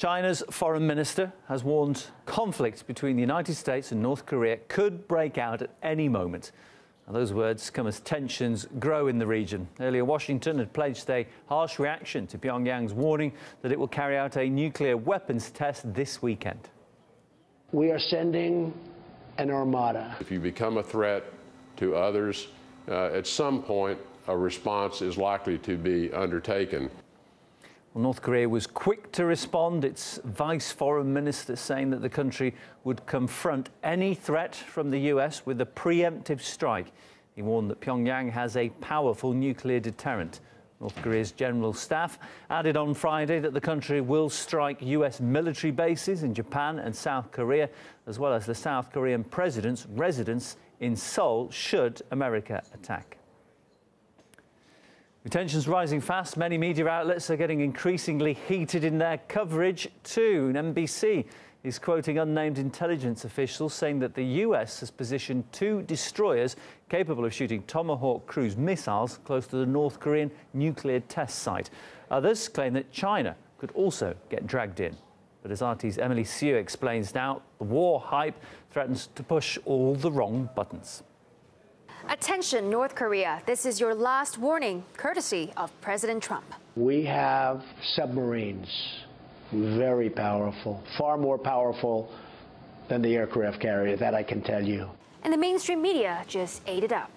China's foreign minister has warned conflict between the United States and North Korea could break out at any moment. Now, those words come as tensions grow in the region. Earlier, Washington had pledged a harsh reaction to Pyongyang's warning that it will carry out a nuclear weapons test this weekend. We are sending an armada. If you become a threat to others, at some point, a response is likely to be undertaken. Well, North Korea was quick to respond, its vice foreign minister saying that the country would confront any threat from the US with a preemptive strike. He warned that Pyongyang has a powerful nuclear deterrent. North Korea's general staff added on Friday that the country will strike US military bases in Japan and South Korea, as well as the South Korean president's residence in Seoul should America attack. With tensions rising fast, many media outlets are getting increasingly heated in their coverage too. NBC is quoting unnamed intelligence officials saying that the US has positioned 2 destroyers capable of shooting Tomahawk cruise missiles close to the North Korean nuclear test site. Others claim that China could also get dragged in. But as RT's Emily Sue explains now, the war hype threatens to push all the wrong buttons. Attention, North Korea. This is your last warning, courtesy of President Trump. We have submarines, very powerful, far more powerful than the aircraft carrier, that I can tell you. And the mainstream media just ate it up.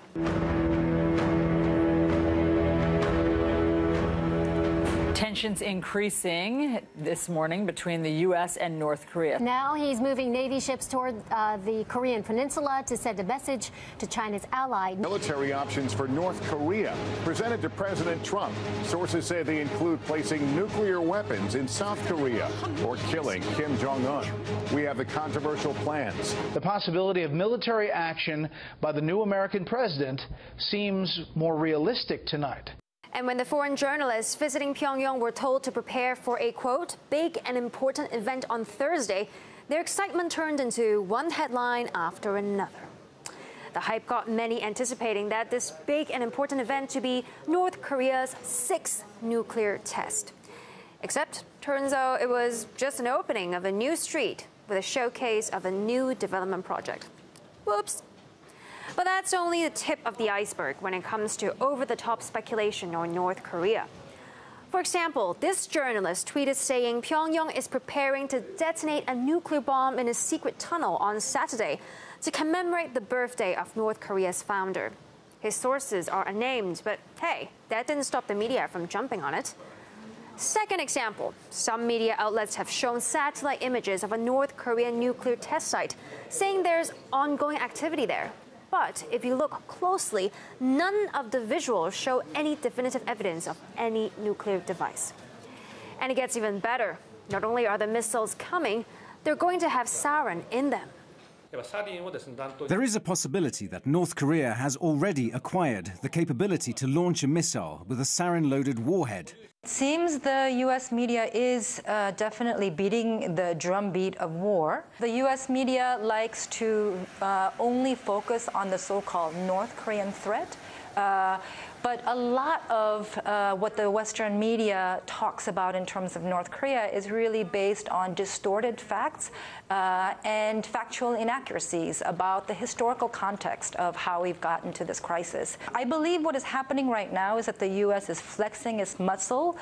Tensions increasing this morning between the U.S. and North Korea. Now he's moving Navy ships toward the Korean Peninsula to send a message to China's ally. Military options for North Korea presented to President Trump. Sources say they include placing nuclear weapons in South Korea or killing Kim Jong-un. We have the controversial plans. The possibility of military action by the new American president seems more realistic tonight. And when the foreign journalists visiting Pyongyang were told to prepare for a, quote, big and important event on Thursday, their excitement turned into one headline after another. The hype got many anticipating that this big and important event to be North Korea's 6th nuclear test. Except, turns out it was just an opening of a new street with a showcase of a new development project. Whoops. But that's only the tip of the iceberg when it comes to over-the-top speculation on North Korea. For example, this journalist tweeted saying Pyongyang is preparing to detonate a nuclear bomb in a secret tunnel on Saturday to commemorate the birthday of North Korea's founder. His sources are unnamed, but hey, that didn't stop the media from jumping on it. Second example, some media outlets have shown satellite images of a North Korean nuclear test site, saying there's ongoing activity there. But if you look closely, none of the visuals show any definitive evidence of any nuclear device. And it gets even better. Not only are the missiles coming, they're going to have sarin in them. There is a possibility that North Korea has already acquired the capability to launch a missile with a sarin-loaded warhead. It seems the U.S. media is definitely beating the drumbeat of war. The U.S. media likes to only focus on the so-called North Korean threat. But a lot of what the Western media talks about in terms of North Korea is really based on distorted facts and factual inaccuracies about the historical context of how we've gotten to this crisis. I believe what is happening right now is that the U.S. is flexing its muscle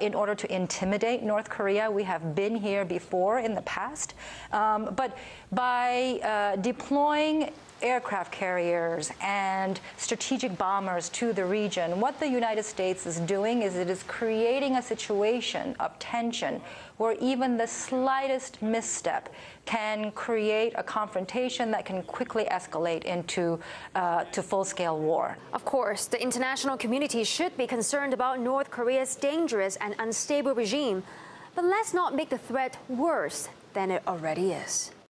in order to intimidate North Korea. We have been here before in the past. But by deploying aircraft carriers and strategic bombers to the region, what the United States is doing is it is creating a situation of tension where even the slightest misstep can create a confrontation that can quickly escalate into to full-scale war. Of course, the international community should be concerned about North Korea's dangerous and unstable regime, but let's not make the threat worse than it already is.